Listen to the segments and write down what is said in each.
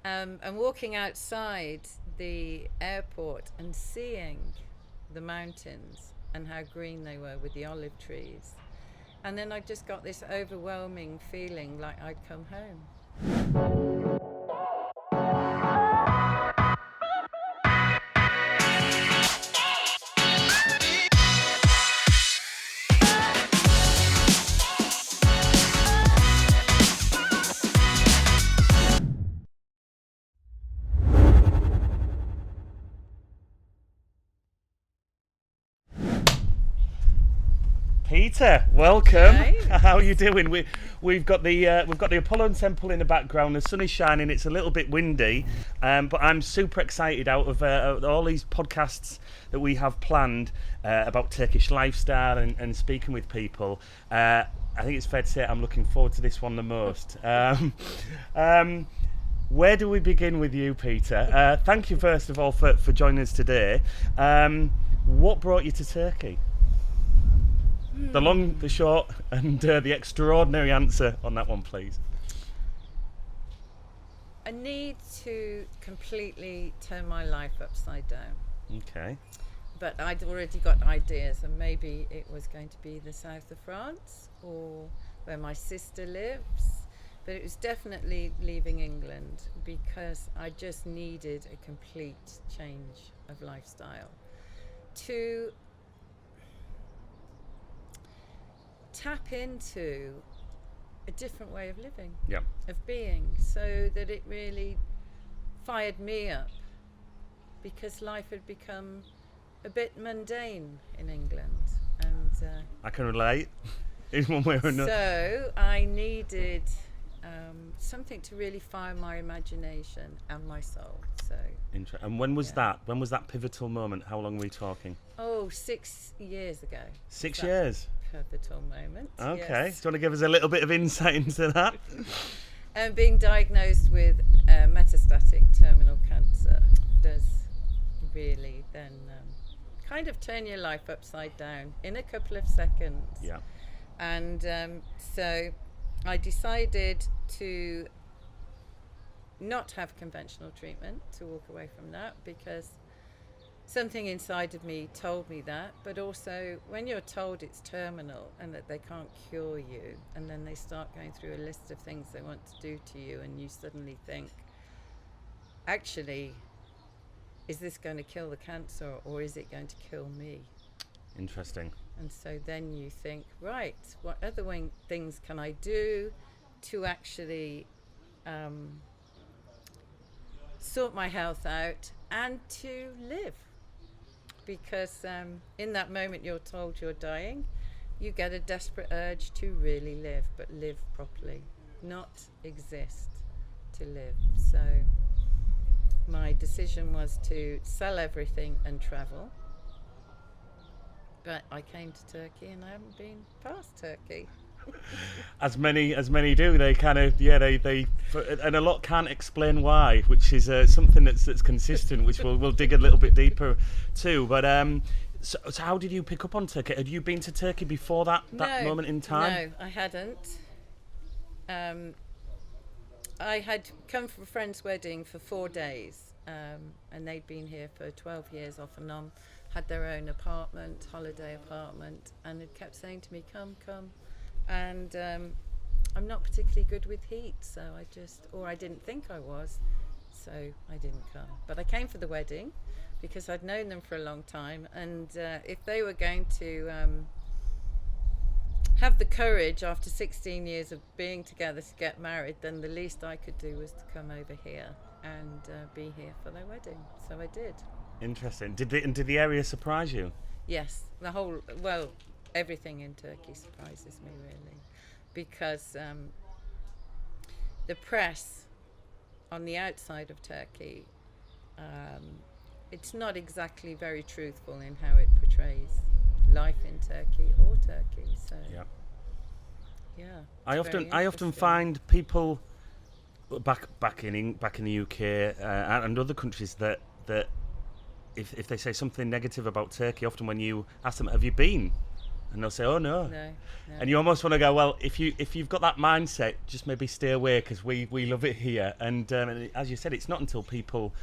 And walking outside the airport and seeing the mountains and how green they were with the olive trees. And then I just got this overwhelming feeling like I'd come home. Peter, welcome. Hey. How are you doing? We've got the Apolon temple in the background. The sun is shining. It's a little bit windy, but I'm super excited out of all these podcasts that we have planned about Turkish lifestyle and speaking with people. I think it's fair to say I'm looking forward to this one the most. Where do we begin with you, Peter? Thank you first of all for joining us today. What brought you to Turkey? The long, the short, and the extraordinary answer on that one, please. I need to completely turn my life upside down. Okay. But I'd already got ideas, and maybe it was going to be the south of France or where my sister lives. But it was definitely leaving England because I just needed a complete change of lifestyle to tap into a different way of living, of being, so that it really fired me up, because life had become a bit mundane in England, and I can relate in one way or another. so I needed something to really fire my imagination and my soul. So And when was that? When was that pivotal moment? How long were we talking? 6 years ago. 6 years. Pivotal moment. Okay. Yes. Do you want to give us a little bit of insight into that? And being diagnosed with metastatic terminal cancer does really then kind of turn your life upside down in a couple of seconds. Yeah. And so I decided to not have conventional treatment, to walk away from that, because something inside of me told me that. But also, when you're told it's terminal and that they can't cure you, and then they start going through a list of things they want to do to you, and you suddenly think, actually, is this going to kill the cancer, or is it going to kill me? Interesting. And so then you think, right, what other things can I do to actually sort my health out and to live? Because in that moment you're told you're dying, you get a desperate urge to really live, but live properly, not exist, to live. So my decision was to sell everything and travel. But I came to Turkey and I haven't been past Turkey. As many do. They kind of they and a lot can't explain why, which is something that's consistent, which we'll dig a little bit deeper too. But so how did you pick up on Turkey? Had you been to Turkey before that moment in time? No, I hadn't. I had come for a friend's wedding for 4 days, and they'd been here for 12 years off and on, had their own apartment, holiday apartment, and had kept saying to me, come. And I'm not particularly good with heat, so I didn't think I was, so I didn't come. But I came for the wedding because I'd known them for a long time, and if they were going to have the courage after 16 years of being together to get married, then the least I could do was to come over here and be here for their wedding. So I did. Interesting. Did the area surprise you? Yes, everything in Turkey surprises me, really, because the press on the outside of Turkey, it's not exactly very truthful in how it portrays life in Turkey or Turkey. So I often find people back in the UK and other countries that if they say something negative about Turkey, often when you ask them, have you been? And they'll say, oh no. No. And you almost want to go, well, if you've got that mindset, just maybe stay away, because we love it here. And as you said, it's not until people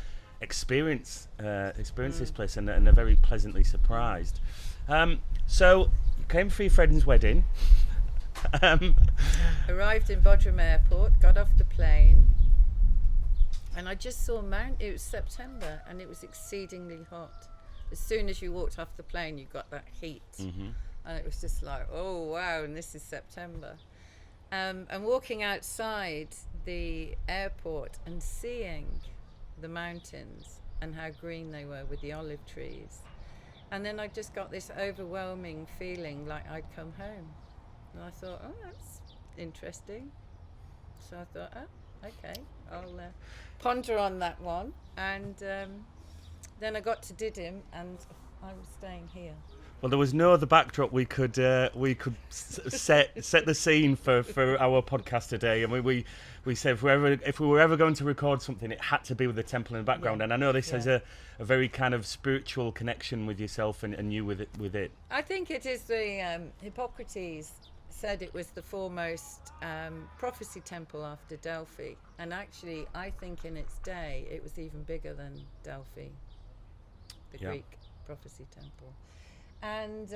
experience this place and they're very pleasantly surprised. So you came for your friend's wedding. Arrived in Bodrum Airport, got off the plane, and I just saw it was September, and it was exceedingly hot. As soon as you walked off the plane, you got that heat. Mm-hmm. And it was just like, oh wow, and this is September. And walking outside the airport and seeing the mountains and how green they were with the olive trees. And then I just got this overwhelming feeling like I'd come home. And I thought, oh, that's interesting. So I thought, oh, okay, I'll ponder on that one. And then I got to Didim, and I was staying here. Well, there was no other backdrop we could set the scene for our podcast today, and we said if we were ever going to record something, it had to be with the temple in the background. Yeah. And I know this has a very kind of spiritual connection with yourself and you with it. I think it is the Hippocrates said it was the foremost prophecy temple after Delphi, and actually I think in its day it was even bigger than Delphi, the Greek prophecy temple. And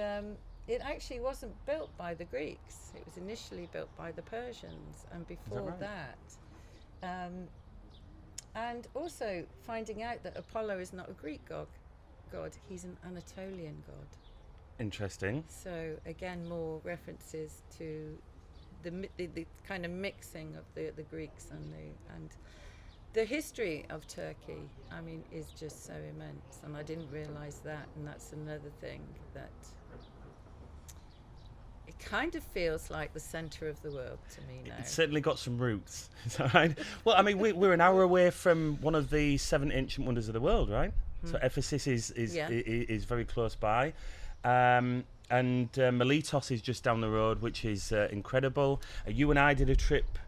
it actually wasn't built by the Greeks. It was initially built by the Persians, and before that. And also finding out that Apollo is not a Greek god, he's an Anatolian god. Interesting. So again, more references to the kind of mixing of the Greeks and the history of Turkey, I mean, is just so immense, and I didn't realise that, and that's another thing that it kind of feels like the centre of the world to me now. It's certainly got some roots. Right? Well, I mean, we're an hour away from one of the 7 ancient wonders of the world, right? So Ephesus is very close by. And Miletos is just down the road, which is incredible. You and I did a trip,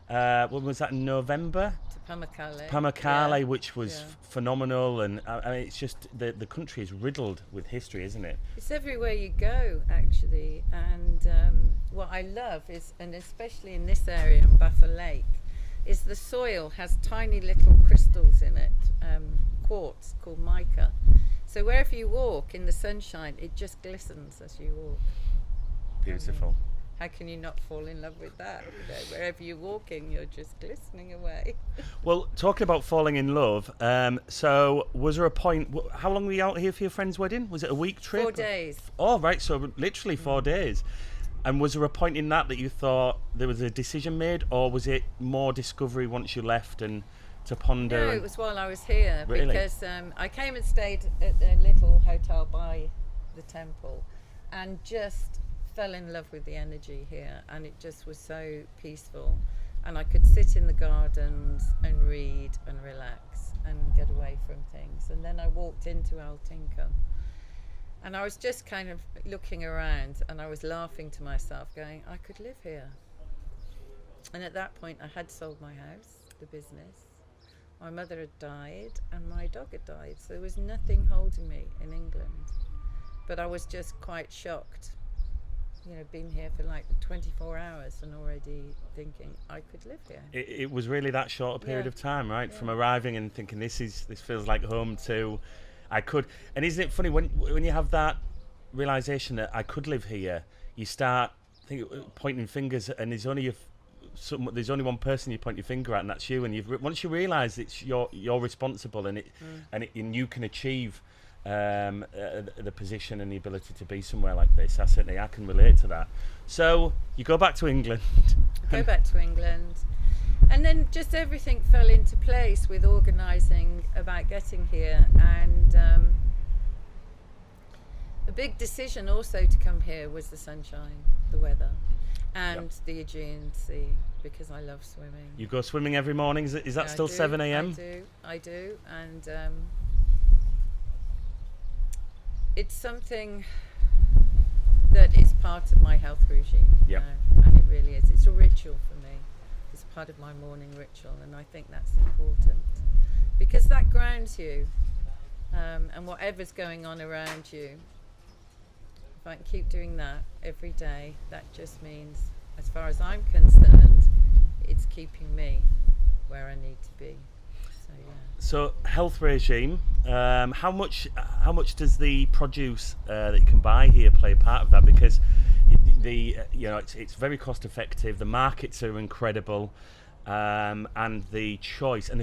when was that, in November? Pamukkale, which was phenomenal, and I mean, it's just the country is riddled with history, isn't it? It's everywhere you go, actually, and what I love is, and especially in this area in Buffer Lake, is the soil has tiny little crystals in it, quartz called mica. So wherever you walk in the sunshine, it just glistens as you walk. Beautiful. How can you not fall in love with that? You know, wherever you're walking, you're just glistening away. Well, talking about falling in love, so was there a point, how long were you out here for your friend's wedding? Was it a week trip? 4 days. Oh, right, so literally 4 days. And was there a point in that you thought there was a decision made, or was it more discovery once you left and to ponder? No, it was while I was here. Really? Because I came and stayed at a little hotel by the temple and just fell in love with the energy here, and it just was so peaceful, and I could sit in the gardens and read and relax and get away from things. And then I walked into Altinkum, and I was just kind of looking around, and I was laughing to myself going, I could live here. And at that point I had sold my house, the business, my mother had died, and my dog had died, so there was nothing holding me in England. But I was just quite shocked, you know, been here for like 24 hours and already thinking I could live here. It was really that short a period of time, right? Yeah. From arriving and thinking this feels like home to I could. And isn't it funny when you have that realization that I could live here, you start pointing fingers, and there's only one person you point your finger at, and that's you. And once you realize it's you're responsible, and and you can achieve the position and the ability to be somewhere like this. I can relate to that. So you go back to England. Go back to England, and then just everything fell into place with organising about getting here, and a big decision also to come here was the sunshine, the weather, and the Aegean Sea, because I love swimming. You go swimming every morning. Is that still 7 a.m? I do, and it's something that is part of my health regime. Yeah. And it really is. It's a ritual for me. It's part of my morning ritual, and I think that's important because that grounds you, and whatever's going on around you if I can keep doing that every day, that just means, as far as I'm concerned, it's keeping me where I need to be. So yeah. So health regime. How much does the produce that you can buy here play a part of that? Because it's very cost effective. The markets are incredible, and the choice and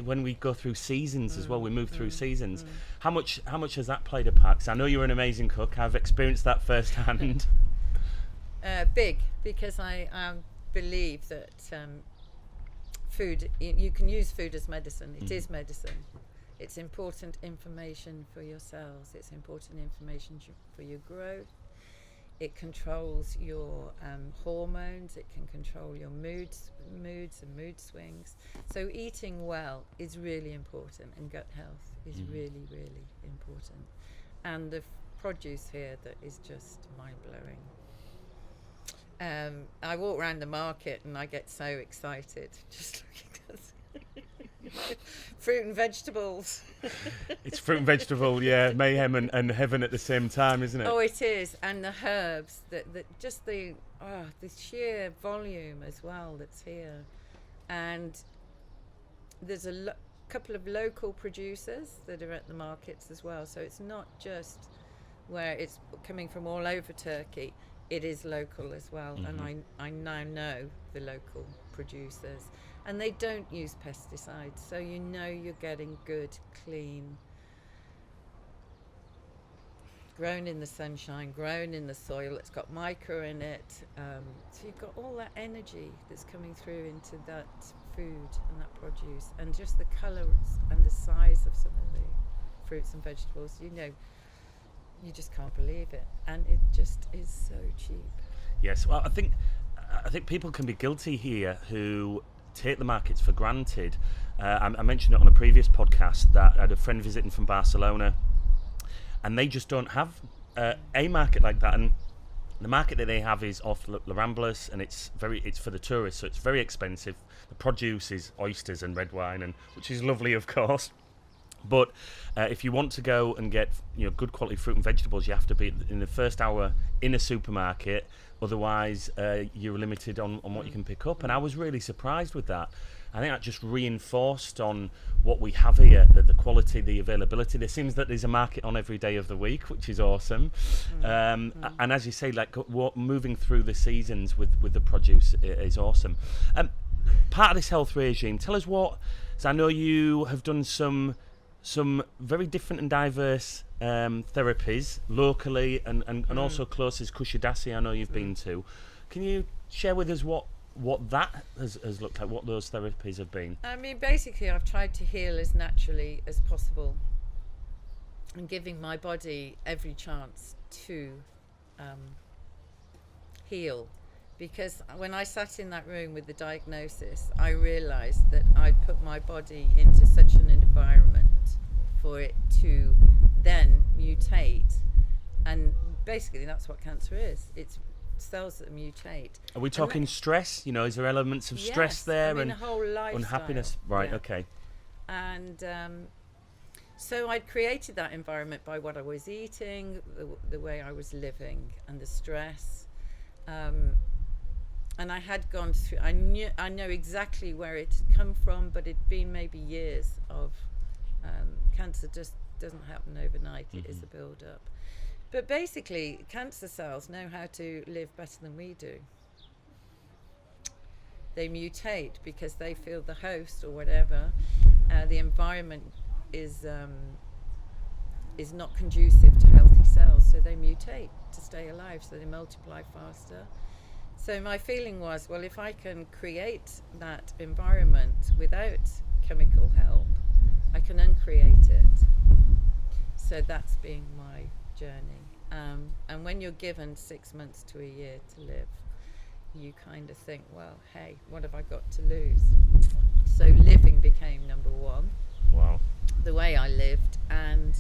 when we go through seasons as well, we move through seasons. How much has that played a part? 'Cause I know you're an amazing cook. I've experienced that firsthand. Big, because I believe that food, you can use food as medicine. It is medicine. It's important information for your cells. It's important information for your growth. It controls your hormones. It can control your moods and mood swings. So eating well is really important, and gut health is really, really important. And the produce here that is just mind-blowing. I walk around the market and I get so excited just looking at fruit and vegetables. It's fruit and vegetable, yeah, mayhem and heaven at the same time, isn't it? Oh, it is. And the herbs, just the sheer volume as well that's here. And there's a couple of local producers that are at the markets as well. So it's not just where it's coming from all over Turkey. It is local as well, and I now know the local producers, and they don't use pesticides, so you're getting good, clean, grown in the sunshine, grown in the soil. It's got mica in it, so you've got all that energy that's coming through into that food and that produce, and just the colours and the size of some of the fruits and vegetables. You just can't believe it, and it just is so cheap. Yes, well, I think people can be guilty here who take the markets for granted. I mentioned it on a previous podcast that I had a friend visiting from Barcelona, and they just don't have a market like that. And the market that they have is off La Ramblas, and it's for the tourists, so it's very expensive. The produce is oysters and red wine, and which is lovely, of course. But if you want to go and get good quality fruit and vegetables, you have to be in the first hour in a supermarket. Otherwise, you're limited on what you can pick up. And I was really surprised with that. I think that just reinforced on what we have here, the quality, the availability. There seems that there's a market on every day of the week, which is awesome. And as you say, like moving through the seasons with the produce is awesome. Part of this health regime, tell us what. So I know you have done some very different and diverse therapies locally and also close as Kushadasi, I know you've been to. Can you share with us what that has looked like, what those therapies have been? I mean, basically I've tried to heal as naturally as possible and giving my body every chance to heal. Because when I sat in that room with the diagnosis, I realised that I'd put my body into such an environment for it to then mutate. And basically that's what cancer is. It's cells that mutate. Are we talking stress? Is there elements of stress there? I mean, and a whole lifestyle. Unhappiness? Right, yeah. Okay. And so I'd created that environment by what I was eating, the way I was living, and the stress. And I had gone through, I know exactly where it had come from, but it'd been maybe years of cancer. Just doesn't happen overnight. It is a build-up. But basically, cancer cells know how to live better than we do. They mutate because they feel the host or whatever, the environment is not conducive to healthy cells, so they mutate to stay alive, so they multiply faster. So my feeling was, well, if I can create that environment without chemical help, I can uncreate it. So that's been my journey. And when you're given 6 months to a year to live, you kind of think, well, hey, what have I got to lose? So living became number one. Wow. The way I lived, and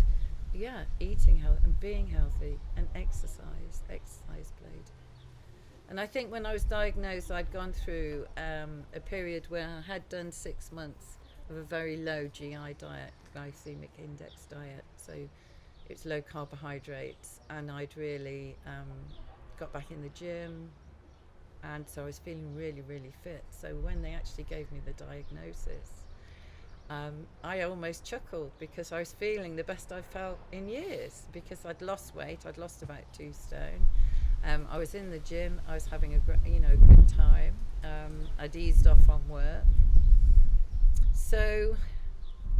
eating healthy and being healthy, and exercise played. And I think when I was diagnosed, I'd gone through a period where I had done 6 months of a very low GI diet, glycemic index diet. So it's low carbohydrates, and I'd really got back in the gym, and so I was feeling really, really fit. So when they actually gave me the diagnosis, I almost chuckled because I was feeling the best I've felt in years, because I'd lost weight. I'd lost about 2 stone. I was in the gym. I was having a good time. I'd eased off on work. So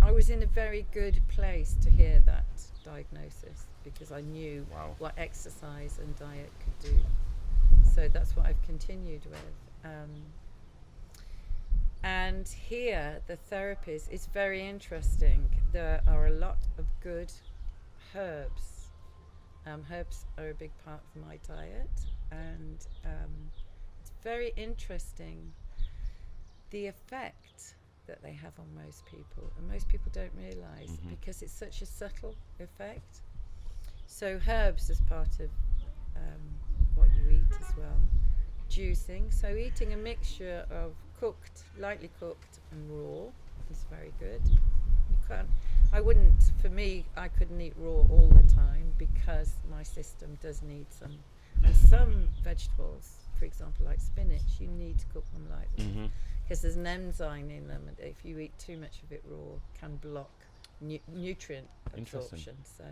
I was in a very good place to hear that diagnosis, because I knew what exercise and diet could do. So that's what I've continued with. And here, the therapies, it's very interesting. There are a lot of good herbs. Herbs are a big part of my diet, and it's very interesting the effect that they have on most people, and most people don't realise, because it's such a subtle effect. So herbs is part of what you eat as well. Juicing, so eating a mixture of lightly cooked and raw is very good. I couldn't eat raw all the time, because my system does need some. And some vegetables, for example, like spinach, you need to cook them lightly, because there's an enzyme in them, and if you eat too much of it raw, can block nutrient absorption. So,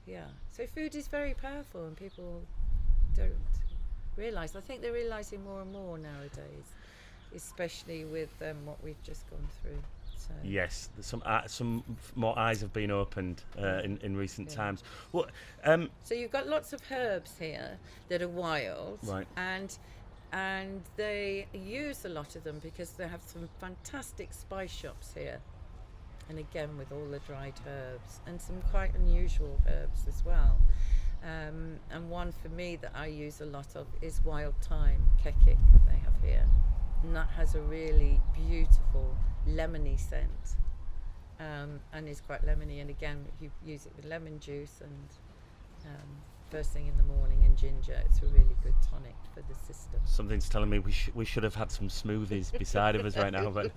yeah. So food is very powerful, and people don't realise. I think they're realising more and more nowadays, especially with what we've just gone through. So. Yes, some more eyes have been opened in recent times. Well, so you've got lots of herbs here that are wild, right? And they use a lot of them because they have some fantastic spice shops here, and again with all the dried herbs and some quite unusual herbs as well. And one for me that I use a lot of is wild thyme, kekik, they have here, and that has a really beautiful lemony scent, and is quite lemony. And again, you use it with lemon juice and first thing in the morning, and ginger. It's a really good tonic for the system. Something's telling me we should have had some smoothies beside of us right now. But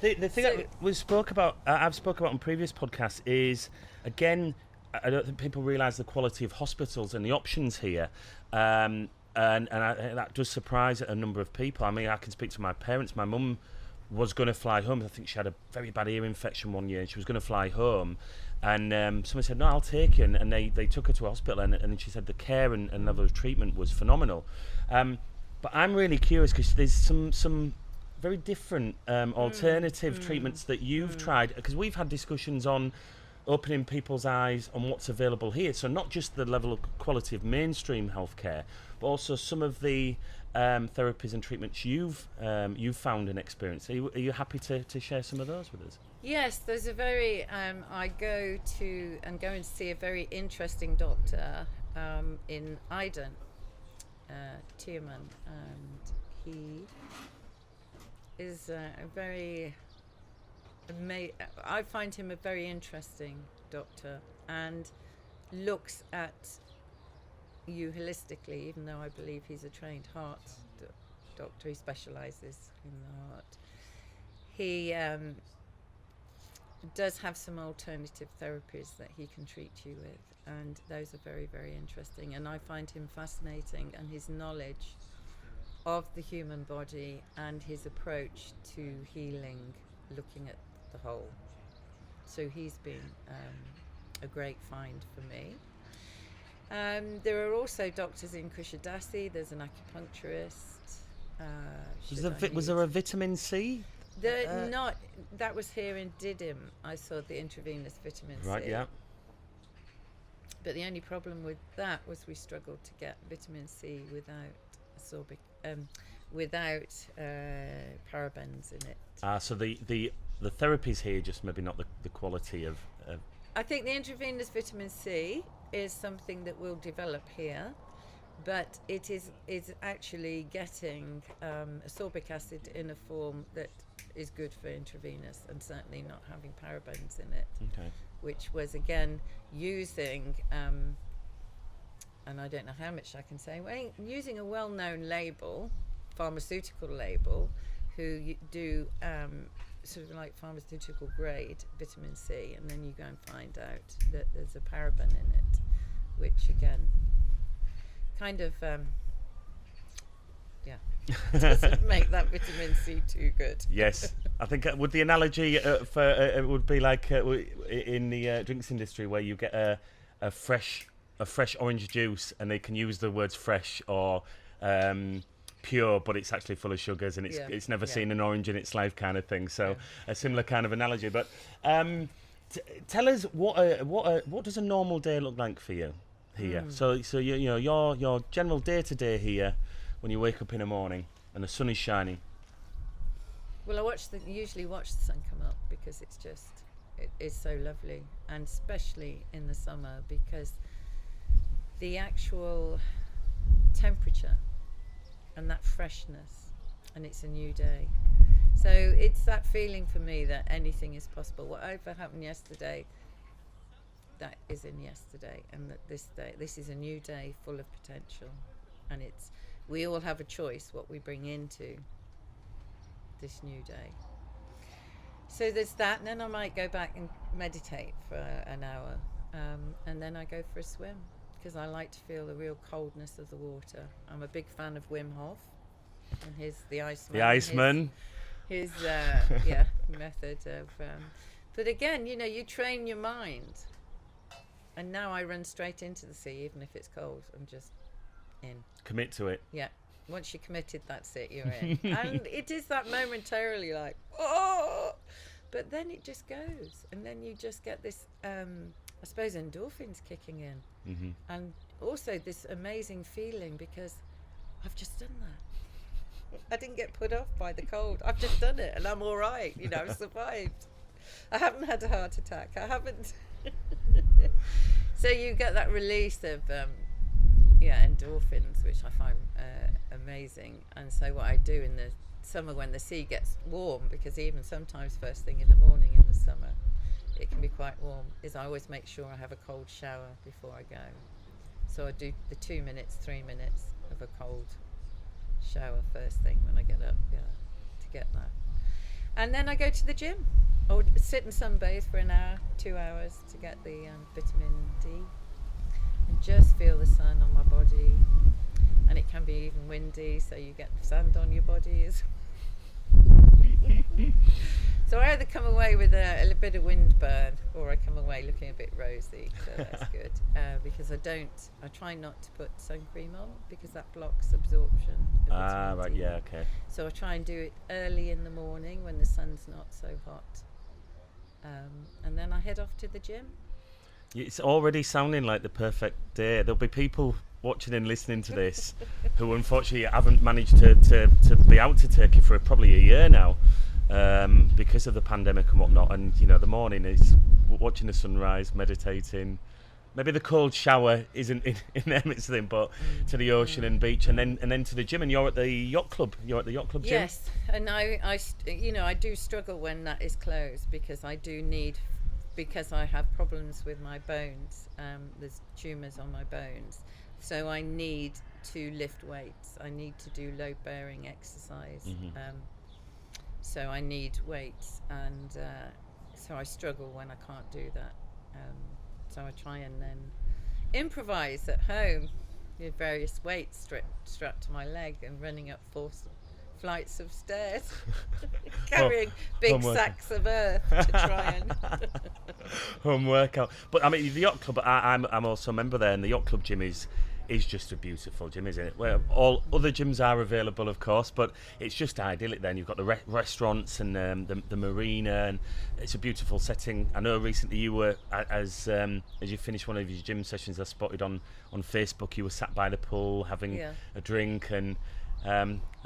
the thing I've spoke about on previous podcasts is, again, I don't think people realise the quality of hospitals and the options here. And that does surprise a number of people. I mean, I can speak to my parents. My mum was going to fly home. I think she had a very bad ear infection one year, and she was going to fly home. And someone said, "No, I'll take you." And they took her to a hospital, and she said the care and level of treatment was phenomenal. But I'm really curious, because there's some very different alternative treatments that you've tried, because we've had discussions on opening people's eyes on what's available here. So not just the level of quality of mainstream healthcare, but also some of the therapies and treatments you've found and experienced. Are you happy to share some of those with us? Yes, there's a very I go and see a very interesting doctor in Iden, Tierman, and he is I find him a very interesting doctor, and looks at you holistically, even though I believe he's a trained heart doctor. He specialises in the heart. He does have some alternative therapies that he can treat you with, and those are very, very interesting, and I find him fascinating, and his knowledge of the human body and his approach to healing, looking at the whole. So he's been a great find for me. There are also doctors in Kushadasi. There's an acupuncturist. Was there a vitamin C? That was here in Didim. I saw the intravenous vitamin C. Right, yeah. But the only problem with that was we struggled to get vitamin C without parabens in it. So the therapies here just maybe not the quality of. I think the intravenous vitamin C is something that will develop here, but it is actually getting ascorbic acid in a form that is good for intravenous, and certainly not having parabens in it. Okay. Which was again using, and I don't know how much I can say, using a well-known label, pharmaceutical label, who do sort of like pharmaceutical grade vitamin C, and then you go and find out that there's a paraben in it, which again kind of doesn't make that vitamin C too good. Yes, I think would the analogy for it would be like in the drinks industry where you get a fresh orange juice and they can use the words fresh or pure, but it's actually full of sugars and it's never seen an orange in its life, kind of thing. So a similar kind of analogy. But tell us what does a normal day look like for you here? So you know your general day to day here when you wake up in the morning and the sun is shining. Well, I usually watch the sun come up because it is so lovely, and especially in the summer because the actual temperature and that freshness, and it's a new day. So it's that feeling for me that anything is possible. Whatever happened yesterday, that is in yesterday, and that this is a new day full of potential, and we all have a choice what we bring into this new day. So there's that, and then I might go back and meditate for an hour, and then I go for a swim because I like to feel the real coldness of the water. I'm a big fan of Wim Hof and the Iceman. The Iceman. His method of. But again, you train your mind, and now I run straight into the sea, even if it's cold. I'm just in. Commit to it. Yeah. Once you're committed, that's it, you're in. And it is that momentarily like, oh, but then it just goes. And then you just get this, I suppose, endorphins kicking in. Mm-hmm. And also this amazing feeling because I've just done that. I didn't get put off by the cold. I've just done it and I'm all right. I've survived. I haven't had a heart attack. I haven't. So you get that release of endorphins, which I find amazing. And so what I do in the summer when the sea gets warm, because even sometimes first thing in the morning in the summer it can be quite warm, is I always make sure I have a cold shower before I go. So I do the 2 minutes, 3 minutes of a cold shower first thing when I get up, to get that. And then I go to the gym or sit and sunbathe for an hour, 2 hours to get the vitamin D. And just feel the sun on my body, and it can be even windy, so you get the sand on your body as So I either come away with a bit of wind burn, or I come away looking a bit rosy, so that's good. Because I try not to put sun cream on because that blocks absorption of vitamin D. Okay. So I try and do it early in the morning when the sun's not so hot, and then I head off to the gym. It's already sounding like the perfect day. There'll be people watching and listening to this who unfortunately haven't managed to be out to Turkey for probably a year now because of the pandemic and whatnot. And the morning is watching the sunrise, meditating. Maybe the cold shower isn't in their midst of them, but to the ocean and beach, and then to the gym. And you're at the yacht club. You're at the yacht club gym. Yes, and I do struggle when that is closed because I have problems with my bones. There's tumours on my bones. So I need to lift weights. I need to do load-bearing exercise. Mm-hmm. So I need weights. And so I struggle when I can't do that. So I try and then improvise at home with various weights strapped to my leg and running up 4 flights of stairs, carrying big sacks of earth to try and home workout. But I mean, the yacht club, I'm also a member there, and the yacht club gym is just a beautiful gym, isn't it? Where all other gyms are available, of course, but it's just idyllic. Then you've got the restaurants and the marina, and it's a beautiful setting. I know recently you were, as you finished one of your gym sessions, I spotted on Facebook, you were sat by the pool having a drink, and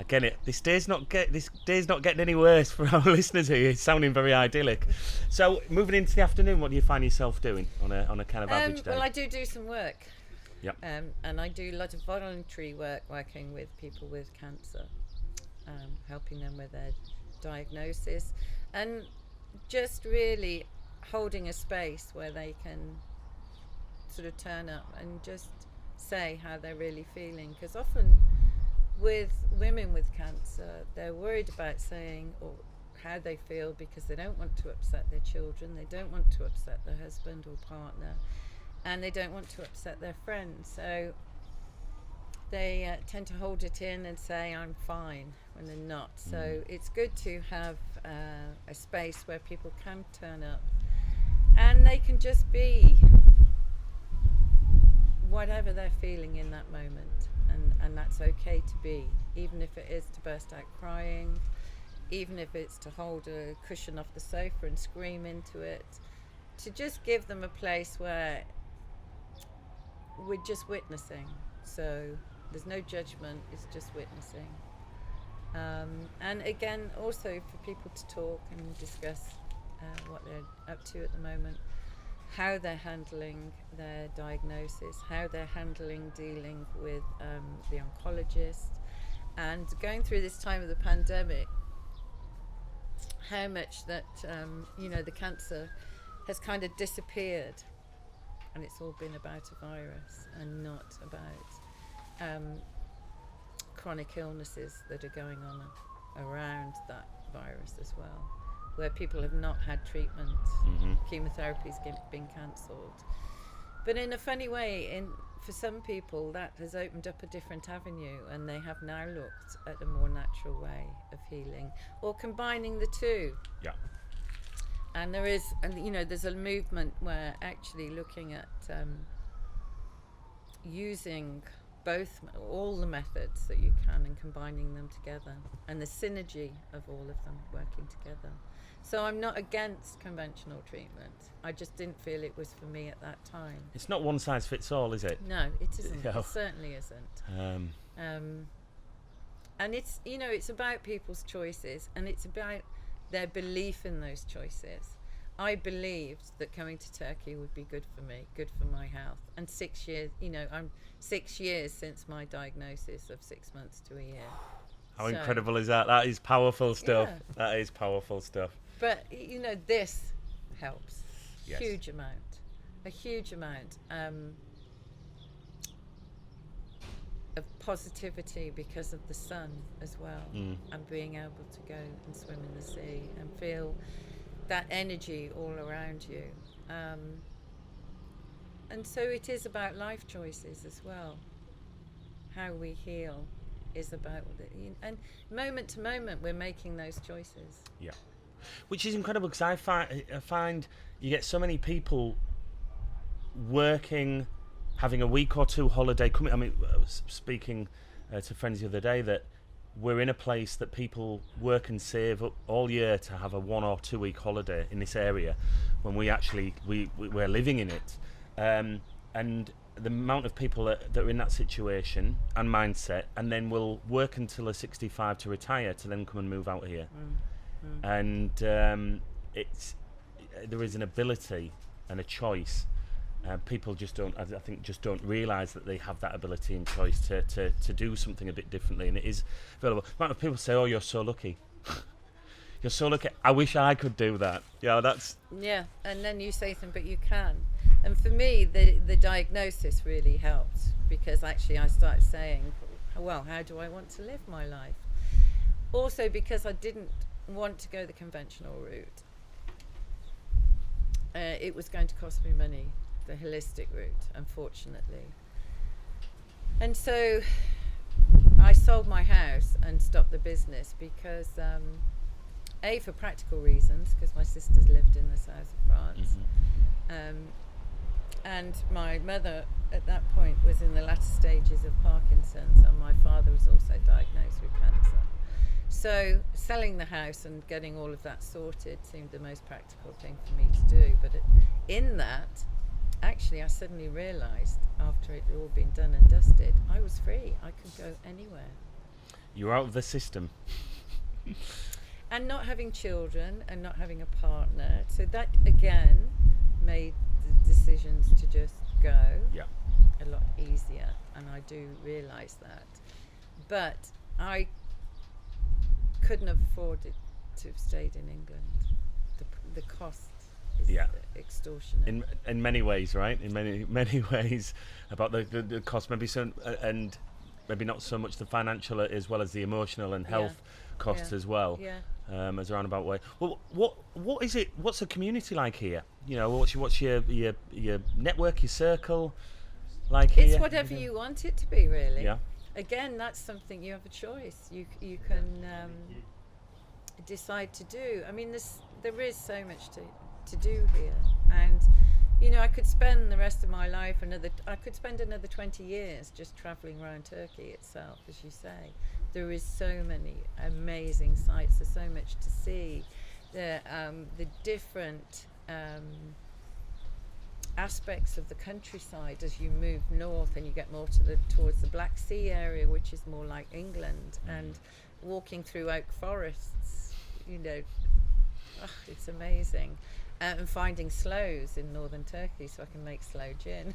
again, this day's not getting any worse for our listeners here. It's sounding very idyllic. So moving into the afternoon, what do you find yourself doing on a kind of average day? Well, I do some work. Yep. And I do a lot of voluntary work working with people with cancer, helping them with their diagnosis, and just really holding a space where they can sort of turn up and just say how they're really feeling, because often with women with cancer, they're worried about saying or how they feel, because they don't want to upset their children, they don't want to upset their husband or partner, and they don't want to upset their friends. So they tend to hold it in and say, I'm fine, when they're not. So it's good to have a space where people can turn up and they can just be whatever they're feeling in that moment. And that's okay to be, even if it is to burst out crying, even if it's to hold a cushion off the sofa and scream into it, to just give them a place where we're just witnessing. So there's no judgment, it's just witnessing. And again, also for people to talk and discuss what they're up to at the moment, how they're handling their diagnosis, how they're handling dealing with the oncologist, and going through this time of the pandemic, how much that the cancer has kind of disappeared, and it's all been about a virus and not about chronic illnesses that are going on around that virus as well, where people have not had treatment. Chemotherapy's been cancelled. But in a funny way, for some people, that has opened up a different avenue, and they have now looked at a more natural way of healing, or combining the two. Yeah. And there's a movement where actually looking at using all the methods that you can and combining them together, and the synergy of all of them working together. So I'm not against conventional treatment. I just didn't feel it was for me at that time. It's not one size fits all, is it? No, it isn't. No. It certainly isn't. And it's about people's choices, and it's about their belief in those choices. I believed that coming to Turkey would be good for me, good for my health. And 6 years, I'm 6 years since my diagnosis, of 6 months to a year. How incredible is that? That is powerful stuff. Yeah. That is powerful stuff. But, this helps. Yes. A huge amount of positivity because of the sun as well, and being able to go and swim in the sea and feel that energy all around you. And so it is about life choices as well. How we heal is about and moment to moment we're making those choices. Yeah. Which is incredible, because I find you get so many people working, having a week or two holiday coming. I mean, I was speaking to friends the other day that we're in a place that people work and save up all year to have a 1 or 2 week holiday in this area, when we're living in it. And the amount of people that are in that situation and mindset, and then will work until they're 65 to retire, to then come and move out here. And there is an ability and a choice. People just don't realise that they have that ability and choice to do something a bit differently, and it is available. A lot of people say, "Oh, you're so lucky." You're so lucky. I wish I could do that. Yeah, and then you say something, but you can. And for me, the diagnosis really helped, because actually I started saying, well, how do I want to live my life? Also because I didn't want to go the conventional route. It was going to cost me money, the holistic route, unfortunately. And so I sold my house and stopped the business because, for practical reasons, because my sisters lived in the south of France. And my mother at that point was in the latter stages of Parkinson's, and my father was also diagnosed with cancer. So selling the house and getting all of that sorted seemed the most practical thing for me to do. But in that, actually, I suddenly realised, after it had all been done and dusted, I was free. I could go anywhere. You're out of the system. And not having children and not having a partner. So that, again, made the decisions to just go a lot easier. And I do realise that. But I couldn't have afforded to have stayed in England. The cost is extortionate. In many ways, right? In many ways, about the cost, maybe so, and maybe not so much the financial as well as the emotional and health costs as well. Yeah. As a roundabout way. Well, what is it? What's the community like here? You know, what's your network, your circle like here? It's whatever you want it to be, really. Yeah. Again, that's something you have a choice. You can decide to do. I mean, there is so much to do here, and you know, I could spend the rest of my life I could spend another 20 years just travelling around Turkey itself, as you say. There is so many amazing sites. There's so much to see. The different aspects of the countryside as you move north and you get more towards the Black Sea area, which is more like England, and walking through oak forests. You know, it's amazing. And finding sloes in northern Turkey so I can make sloe gin.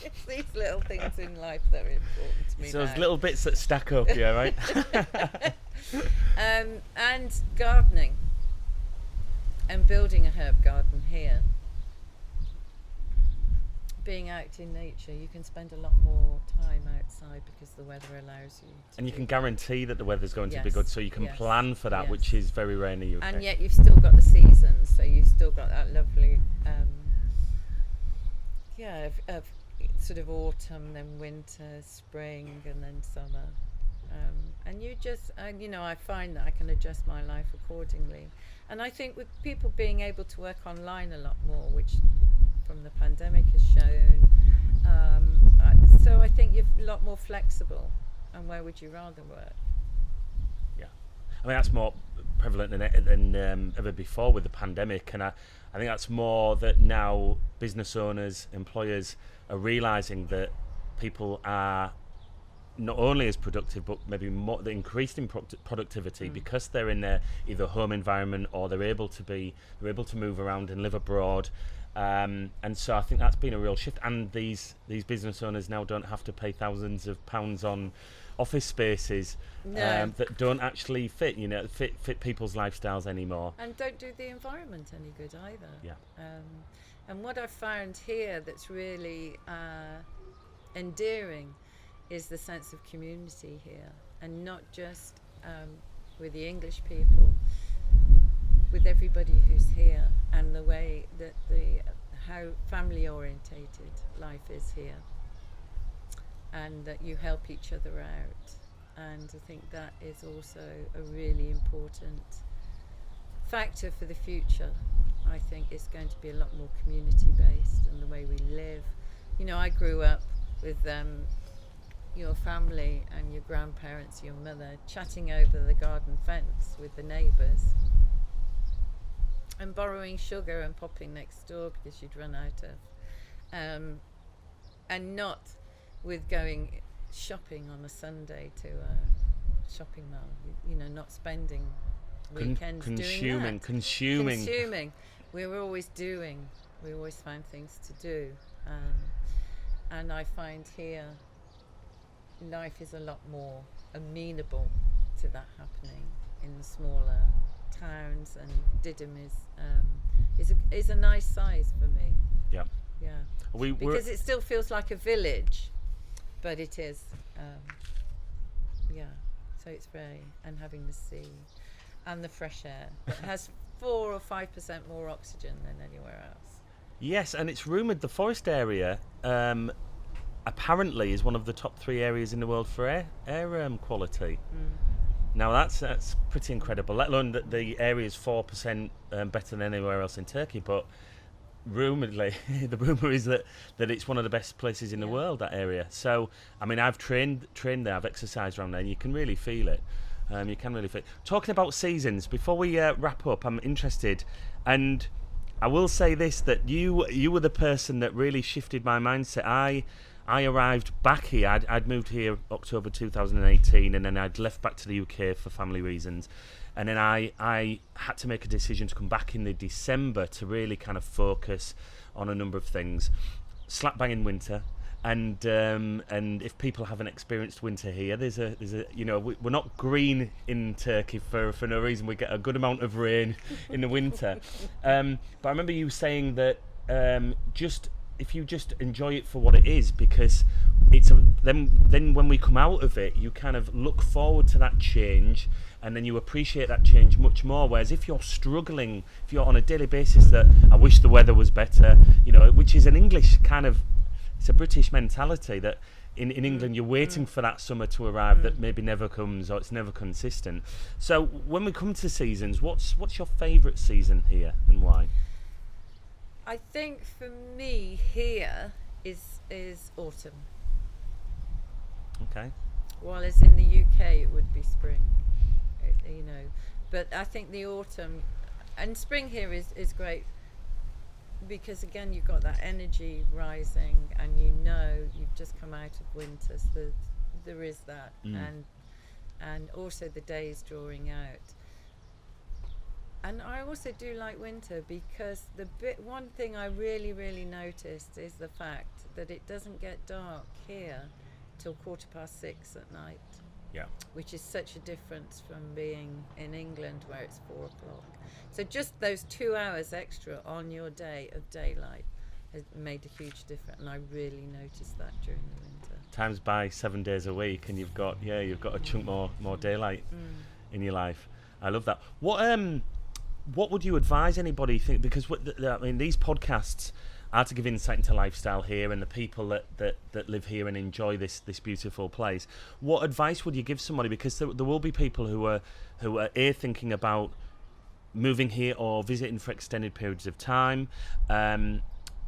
It's these little things in life that are important to me. So now. those little bits that stack up, yeah, right? And gardening and building a herb garden here. Being out in nature, you can spend a lot more time outside because the weather allows you to. And you can guarantee that the weather's going to be Yes, good, so you can yes, plan for that, yes. which is very rare in the UK. And yet you've still got the seasons, so you've still got that lovely, of sort of autumn, then winter, spring, and then summer. And you just, you know, I find that I can adjust my life accordingly. And I think with people being able to work online a lot more, which from the pandemic has shown, so I think you're a lot more flexible. And where would you rather work? Yeah, I mean that's more prevalent than ever before with the pandemic, and I think that's more that now business owners, employers are realising that people are not only as productive but maybe more increased in productivity because they're in their either home environment or they're able to move around and live abroad. And so I think that's been a real shift, and these business owners now don't have to pay thousands of pounds on office spaces that don't actually fit people's lifestyles anymore, and don't do the environment any good either. Yeah. And what I've found here that's really endearing is the sense of community here, and not just with the English people, with everybody who's here, and the way that how family orientated life is here, and that you help each other out. And I think that is also a really important factor for the future. I think it's going to be a lot more community based, and the way we live. You know, I grew up with your family and your grandparents, your mother, chatting over the garden fence with the neighbours, and borrowing sugar and popping next door because you'd run out of, and not with going shopping on a Sunday to a shopping mall. You know, not spending weekends doing that. Consuming. We were always doing. We always found things to do, and I find here life is a lot more amenable to that happening in the smaller towns, and Didim is a nice size for me. Yeah. Yeah. Because it still feels like a village, but it is. Yeah. So it's and having the sea and the fresh air. It has 4 or 5% more oxygen than anywhere else. Yes, and it's rumoured the forest area apparently is one of the top 3 areas in the world for air quality. Now that's pretty incredible, let alone that the area is 4% better than anywhere else in Turkey, but rumouredly the rumour is that it's one of the best places in the world, that area. So I mean, I've trained there, I've exercised around there, and you can really feel it. You can really feel it. Talking about seasons, before we wrap up, I'm interested, and I will say this, that you were the person that really shifted my mindset. I arrived back here. I'd moved here October 2018, and then I'd left back to the UK for family reasons. And then I had to make a decision to come back in the December to really kind of focus on a number of things. Slap bang in winter, and if people haven't experienced winter here, there's a we're not green in Turkey for no reason. We get a good amount of rain in the winter. But I remember you saying that if you just enjoy it for what it is, because then when we come out of it, you kind of look forward to that change, and then you appreciate that change much more. Whereas if you're struggling, if you're on a daily basis that I wish the weather was better, which is an English kind of, it's a British mentality that in England you're waiting for that summer to arrive that maybe never comes, or it's never consistent. So when we come to seasons, what's your favourite season here and why? I think for me here is autumn. Okay. While as in the UK it would be spring, but I think the autumn and spring here is great because again you've got that energy rising and you've just come out of winter, so there is that, and also the days drawing out. And I also do like winter because one thing I really, really noticed is the fact that it doesn't get dark here till 6:15 at night. Yeah. Which is such a difference from being in England where it's 4 o'clock. So just those 2 hours extra on your day of daylight has made a huge difference, and I really noticed that during the winter. Times by 7 days a week, and you've got a chunk more daylight in your life. I love that. What would you advise anybody think? Because these podcasts are to give insight into lifestyle here and the people that live here and enjoy this beautiful place. What advice would you give somebody? Because there will be people who are thinking about moving here or visiting for extended periods of time,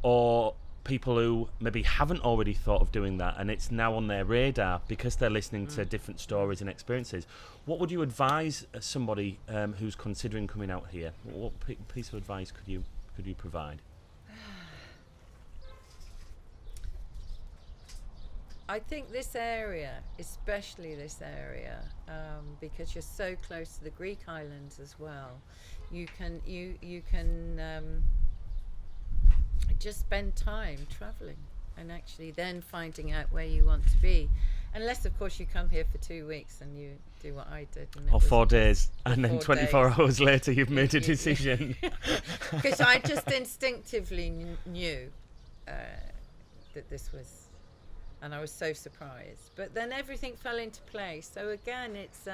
or people who maybe haven't already thought of doing that and it's now on their radar because they're listening to different stories and experiences. What would you advise somebody who's considering coming out here? What piece of advice could you provide? I think this area, especially this area, because you're so close to the Greek islands as well, you can just spend time travelling and actually then finding out where you want to be. Unless, of course, you come here for 2 weeks and you do what I did. Or 4 days, and then 24 hours later you've made a decision. Because I just instinctively knew that this was, and I was so surprised. But then everything fell into place. So again, it's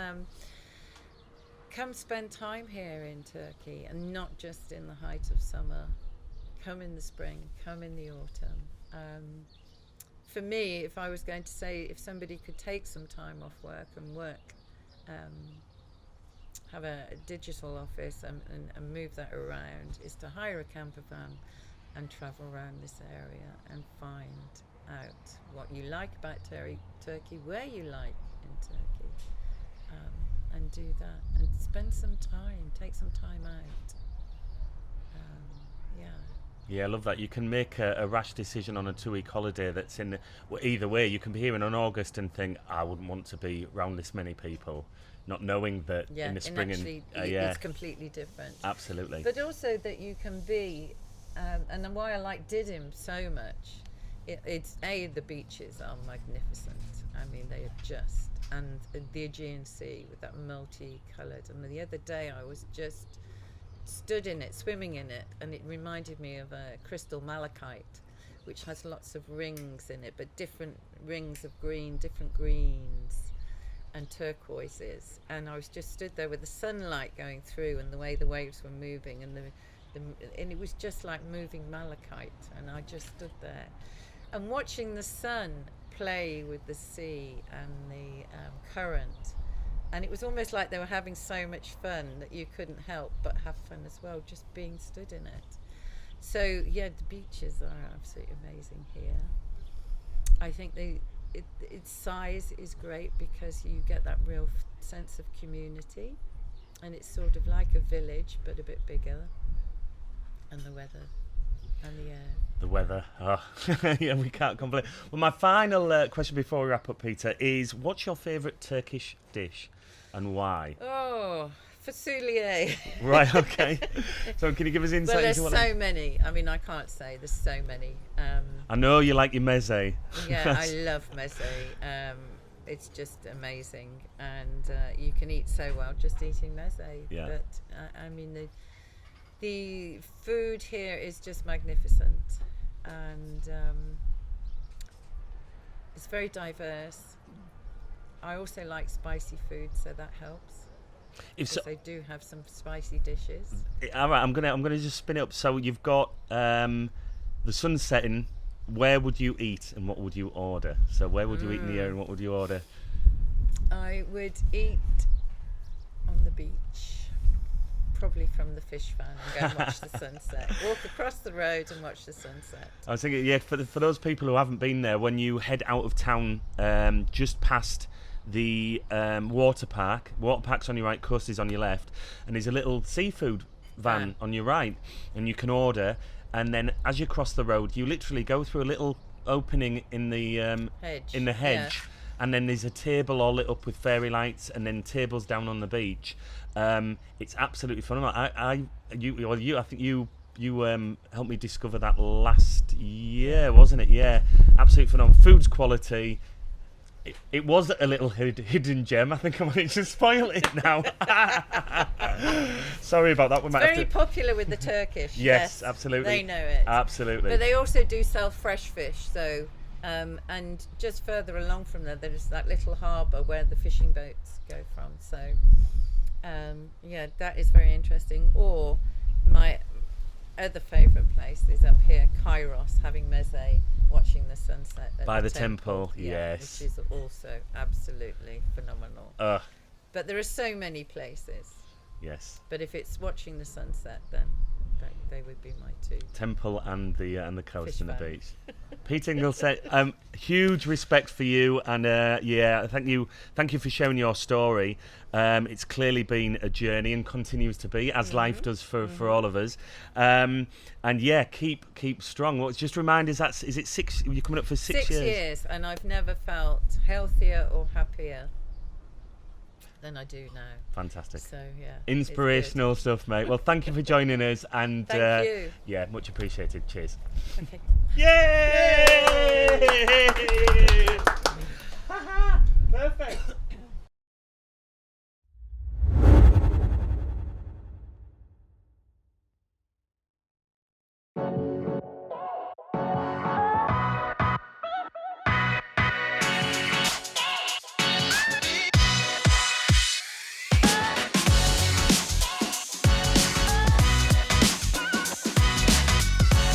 come spend time here in Turkey, and not just in the height of summer. Come in the spring, come in the autumn. For me, if I was going to say, if somebody could take some time off work and work, have a digital office and move that around, is to hire a camper van and travel around this area and find out what you like about Turkey, where you like in Turkey, and do that and spend some time, take some time out. Yeah, I love that. You can make a rash decision on a 2-week holiday that's either way. You can be here in August and think, I wouldn't want to be around this many people, not knowing that in the spring it's completely different. Absolutely. But also that you can be, and why I like Didim so much, it's the beaches are magnificent. I mean, they are just, and the Aegean Sea with that multi-coloured. And the other day I was just stood in it, swimming in it, and it reminded me of a crystal malachite, which has lots of rings in it, but different rings of green, different greens and turquoises. And I was just stood there with the sunlight going through and the way the waves were moving, and and it was just like moving malachite. And I just stood there and watching the sun play with the sea and the current. And it was almost like they were having so much fun that you couldn't help but have fun as well, just being stood in it. So yeah, the beaches are absolutely amazing here. I think its size is great because you get that real sense of community, and it's sort of like a village but a bit bigger. And the weather and the air. The weather, yeah, we can't complain. Well, my final question before we wrap up, Peter, is what's your favourite Turkish dish and why? Oh, fasulye. Right, okay. So can you give us insight well, into what... there's so many. I mean, I can't say. There's so many. I know you like your meze. Yeah, I love meze. It's just amazing. And you can eat so well just eating meze. Yeah. But, I mean, the food here is just magnificent. And It's very diverse. I also like spicy food, so that helps. If Because they do have some spicy dishes. all right, I'm gonna just spin it up. So you've got the sun setting. Where would you eat and what would you order? So where would you eat in the area and what would you order? I would eat on the beach, probably from the fish fan, and go and watch the sunset. Walk across the road and watch the sunset. I was thinking, yeah, for those people who haven't been there, when you head out of town, just past the water park's on your right, coast is on your left, and there's a little seafood van on your right, and you can order. And then as you cross the road, you literally go through a little opening in the Hedge. hedge, and then there's a table all lit up with fairy lights, and then tables down on the beach. It's absolutely phenomenal. I think you helped me discover that last year, wasn't it? Yeah, absolutely phenomenal. Food's quality. It was a little hidden gem. I think I might just spoil it now. Sorry about that. We might Very have to... popular with the Turkish. Yes, absolutely. They know it. Absolutely. But they also do sell fresh fish. So, and just further along from there's that little harbour where the fishing boats go from. So, yeah, that is very interesting. Or my other favourite place is up here, Kairos, having meze, watching the sunset at By the temple, yeah, yes. which is also absolutely phenomenal. But there are so many places. Yes. But if it's watching the sunset, then they would be my two. Temple and the coast Fish and the fan. beach. Pete Inglesett, huge respect for you, and yeah, thank you for sharing your story. It's clearly been a journey and continues to be, as life does for all of us. And yeah, keep strong. Well, just remind us, is it 6? You're coming up for 6 years. 6 years, and I've never felt healthier or happier than I do now. Fantastic. So yeah, Inspirational stuff, mate. Well, thank you for joining us, and Thank you. yeah, much appreciated. Cheers. Okay. Yay! Perfect.